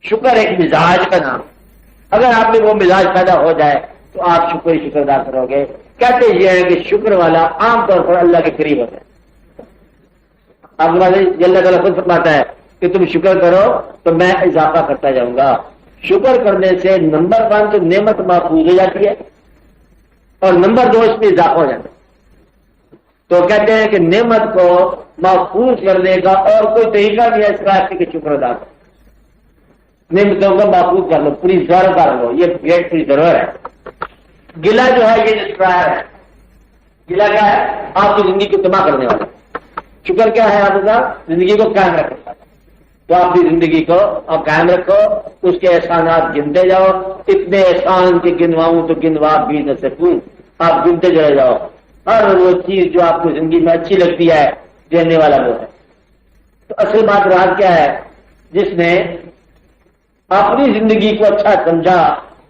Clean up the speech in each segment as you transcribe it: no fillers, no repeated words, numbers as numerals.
شکر ایک مزاج کا نام، اگر آپ میں وہ مزاج پیدا ہو جائے تو آپ شکر ہی شکر ادا کرو گے۔ کہتے یہ ہے کہ شکر والا عام طور پر اللہ کے قریب ہوتا ہے۔ آپ اللہ تعالیٰ خود فرماتا ہے کہ تم شکر کرو تو میں اضافہ کرتا جاؤں گا۔ شکر کرنے سے نمبر 1 تو نعمت محفوظ ہو جاتی ہے، اور نمبر 2 اس میں اضافہ ہو جاتا ہے۔ تو کہتے ہیں کہ نعمت کو محفوظ کرنے کا اور کوئی طریقہ نہیں ہے اس کا کہ شکر ادا کرو۔ نعمتوں کو محفوظ کر لو، پوری زر کر لو، یہ گریٹ پوری ضرور ہے۔ گلا جو ہے یہ ڈسٹرائر ہے۔ گلا کیا ہے؟ آپ کی زندگی کو تباہ کرنے والا۔ شکر کیا ہے؟ آپ کا زندگی کو قائم رکھنا۔ تو آپ کی زندگی کو آپ قائم رکھو، اس کے احسانات گنتے جاؤ۔ اتنے احسان کے گنواؤں تو گنوا بھی نہ سکوں، آپ گنتے چلے جاؤ۔ ہر وہ چیز جو آپ کو زندگی میں اچھی لگتی ہے دینے والا وہ ہے۔ تو اصل بات رات کیا ہے؟ جس نے اپنی زندگی کو اچھا سمجھا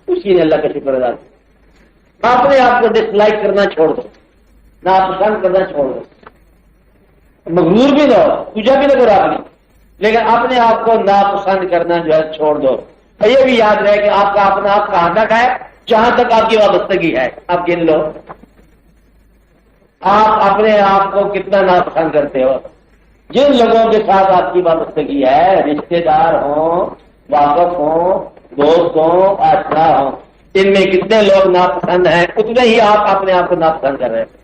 اسی نے اللہ کا شکر ادا کیا۔ اپنے آپ کو ڈس لائک کرنا چھوڑ دو، ناپسند کرنا چھوڑ دو، مغرور بھی دو، پوجا بھی نہ کرو اپنی، لیکن اپنے آپ کو ناپسند کرنا جو ہے چھوڑ دو۔ اور یہ بھی یاد رہے کہ آپ کا اپنا آپ کہاں تک ہے؟ جہاں تک آپ کی وابستگی ہے آپ گن لو۔ آپ اپنے آپ کو کتنا ناپسند کرتے ہو؟ جن لوگوں کے ساتھ آپ کی وابستگی ہے، رشتے دار ہوں، واقف ہوں، دوست ہوں، آشنا ہوں، ان میں کتنے لوگ ناپسند ہیں، اتنے ہی آپ اپنے آپ کو ناپسند کر رہے ہیں،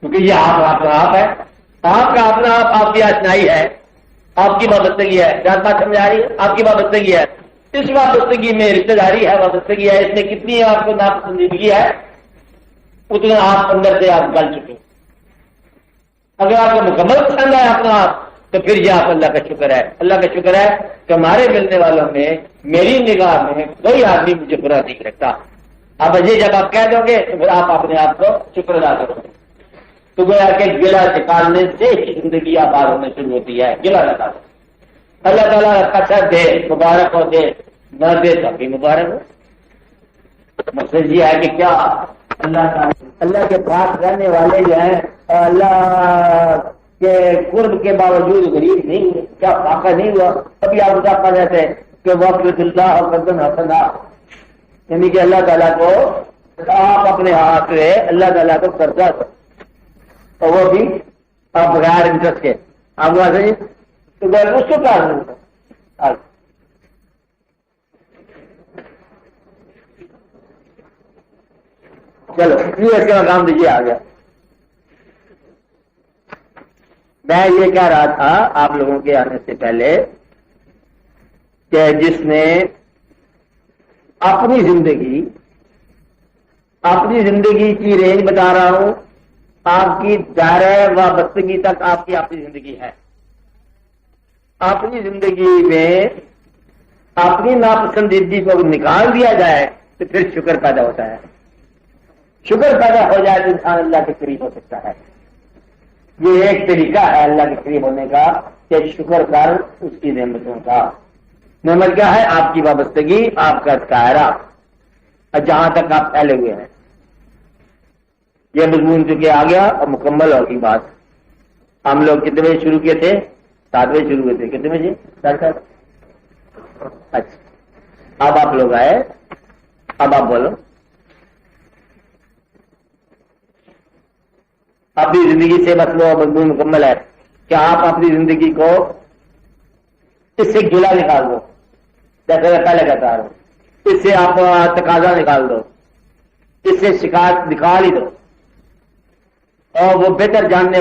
کیونکہ یہ آپ اپنا آپ ہے۔ آپ کا اپنا آپ کی آشنائی ہے، آپ کی وابستگی ہے۔ جان بات سمجھ آ رہی ہے؟ آپ کی وابستگی ہے، اس وابستگی میں رشتے داری ہے، وابستگی ہے، اس میں کتنی آپ کو ناپسندیدگی ہے اتنا آپ اندر سے آپ گل چکے۔ اگر آپ کو مکمل پسند ہے اپنا آپ تو پھر یہ آپ اللہ کا شکر ہے۔ اللہ کا شکر ہے کہ ہمارے ملنے والوں میں میری نگاہ میں کوئی آدمی مجھے برا نہیں رکھتا۔ اب یہ جب آپ کہہ دو گے تو پھر آپ اپنے آپ کو شکر ادا کرو گے۔ تو گویا کہ گلا نکالنے سے ہی زندگی آباد ہونے شروع ہوتی ہے۔ گلا نکالو، اللہ تعالیٰ اچھا دے، مبارک ہو، دے نہ دے تو بھی مبارک ہو۔ مقصد یہ ہے کہ کیا اللہ کے پاس رہنے والے جو ہیں اللہ کے قرب کے باوجود غریب نہیں ہوئے، کیا فاقہ نہیں ہوا؟ ابھی آپ بتا پا جاتے ہیں کہ وقت اللہ قدم حسنا، یعنی کہ اللہ تعالیٰ کو آپ اپنے ہاتھ سے اللہ تعالیٰ کو قرضہ دو، اور وہ بھی آپ بغیر انٹرسٹ کے۔ آپ جی تو اس کو کیا چلو اس کا کام دیجیے آ گیا۔ میں یہ کہہ رہا تھا آپ لوگوں کے آنے سے پہلے کہ جس نے اپنی زندگی کی رینج بتا رہا ہوں، آپ کی دائرہ وابستگی تک آپ کی اپنی زندگی ہے۔ اپنی زندگی میں اپنی ناپسندیدگی کو نکال دیا جائے تو پھر شکر پیدا ہوتا ہے۔ شکر پیدا ہو جائے تو انسان اللہ کے قریب ہو سکتا ہے۔ یہ ایک طریقہ ہے اللہ کے قریب ہونے کا کہ شکر کر اس کی نعمتوں کا۔ نعمت کیا ہے؟ آپ کی وابستگی، آپ کا دائرہ، جہاں تک آپ پھیلے ہوئے ہیں۔ یہ مضمون چکے آ گیا اور مکمل ہوگی بات۔ ہم لوگ کتنے بجے شروع کیے تھے؟ 7 بجے شروع ہوئے تھے۔ کتنے بجے؟ 7:30۔ اچھا اب آپ لوگ آئے، اب آپ بولو۔ اپنی زندگی سے مطلب مضمون مکمل ہے کہ آپ اپنی زندگی کو اس سے گلا نکال دو، جیسے میں پہلے کہتا ہوں، اس سے آپ تقاضا نکال دو، اس سے شکایت نکال ہی دو، اور وہ بہتر جاننے